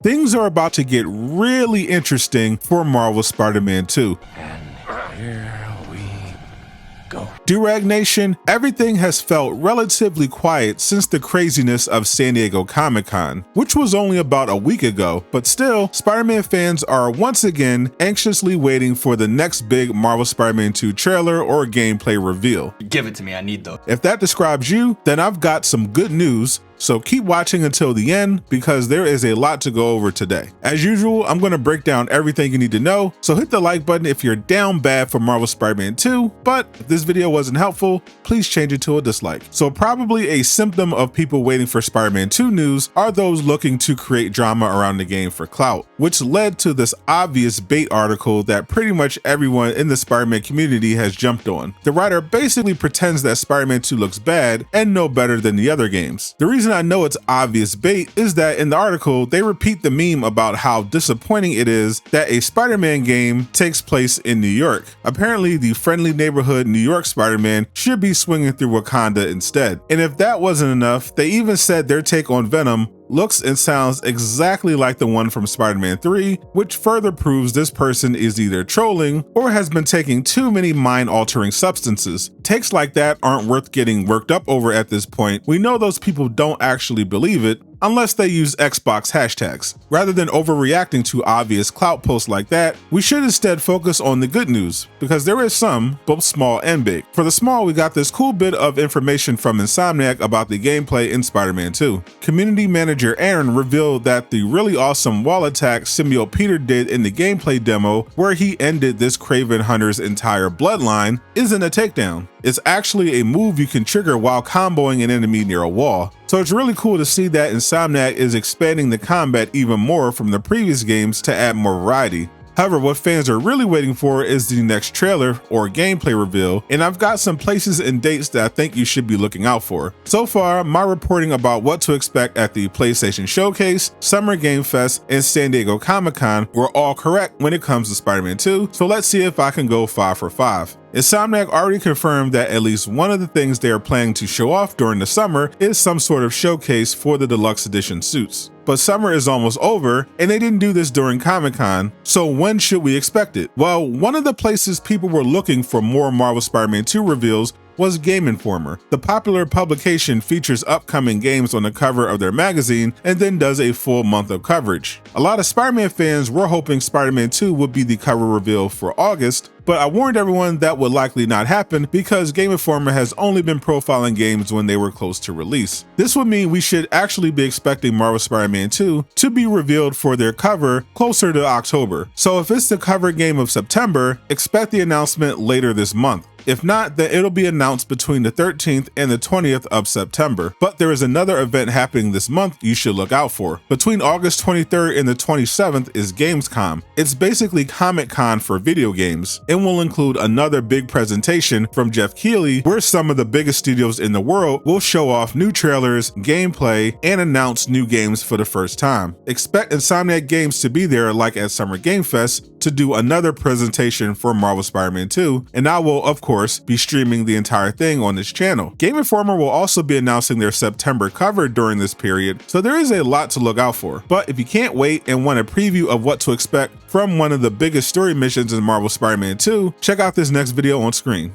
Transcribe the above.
Things are about to get really interesting for Marvel's Spider-Man 2. And here we go. Durag Nation, everything has felt relatively quiet since the craziness of San Diego Comic-Con, which was only about a week ago, but still, Spider-Man fans are once again anxiously waiting for the next big Marvel Spider-Man 2 trailer or gameplay reveal. Give it to me, I need those. If that describes you, then I've got some good news. So keep watching until the end because there is a lot to go over today. As usual, I'm going to break down everything you need to know, so hit the like button if you're down bad for Marvel Spider-Man 2, but if this video wasn't helpful, please change it to a dislike. So probably a symptom of people waiting for Spider-Man 2 news are those looking to create drama around the game for clout, which led to this obvious bait article that pretty much everyone in the Spider-Man community has jumped on. The writer basically pretends that Spider-Man 2 looks bad and no better than the other games. The reason I know it's obvious bait is that in the article, they repeat the meme about how disappointing it is that a Spider-Man game takes place in New York. Apparently, the friendly neighborhood New York Spider-Man should be swinging through Wakanda instead. And if that wasn't enough, they even said their take on Venom looks and sounds exactly like the one from Spider-Man 3, which further proves this person is either trolling or has been taking too many mind-altering substances. Takes like that aren't worth getting worked up over at this point. We know those people don't actually believe it, unless they use Xbox hashtags. Rather than overreacting to obvious clout posts like that, we should instead focus on the good news, because there is some, both small and big. For the small, we got this cool bit of information from Insomniac about the gameplay in Spider-Man 2. Community manager Aaron revealed that the really awesome wall attack Symbiote Peter did in the gameplay demo, where he ended this Kraven Hunter's entire bloodline, isn't a takedown. It's actually a move you can trigger while comboing an enemy near a wall. So it's really cool to see that Insomniac is expanding the combat even more from the previous games to add more variety. However, what fans are really waiting for is the next trailer or gameplay reveal, and I've got some places and dates that I think you should be looking out for. So far, my reporting about what to expect at the PlayStation Showcase, Summer Game Fest, and San Diego Comic-Con were all correct when it comes to Spider-Man 2, so let's see if I can go 5 for 5. Insomniac already confirmed that at least one of the things they are planning to show off during the summer is some sort of showcase for the deluxe edition suits. But summer is almost over, and they didn't do this during Comic-Con, so when should we expect it? Well, one of the places people were looking for more Marvel Spider-Man 2 reveals was Game Informer. The popular publication features upcoming games on the cover of their magazine and then does a full month of coverage. A lot of Spider-Man fans were hoping Spider-Man 2 would be the cover reveal for August, but I warned everyone that would likely not happen because Game Informer has only been profiling games when they were close to release. This would mean we should actually be expecting Marvel Spider-Man 2 to be revealed for their cover closer to October. So if it's the cover game of September, expect the announcement later this month. If not, then it'll be announced between the 13th and the 20th of September. But there is another event happening this month you should look out for. Between August 23rd and the 27th is Gamescom. It's basically Comic-Con for video games. It will include another big presentation from Jeff Keighley, where some of the biggest studios in the world will show off new trailers, gameplay, and announce new games for the first time. Expect Insomniac Games to be there like at Summer Game Fest to do another presentation for Marvel Spider-Man 2, and I will, of course, be streaming the entire thing on this channel. Game Informer will also be announcing their September cover during this period, so there is a lot to look out for. But if you can't wait and want a preview of what to expect from one of the biggest story missions in Marvel Spider-Man 2, check out this next video on screen.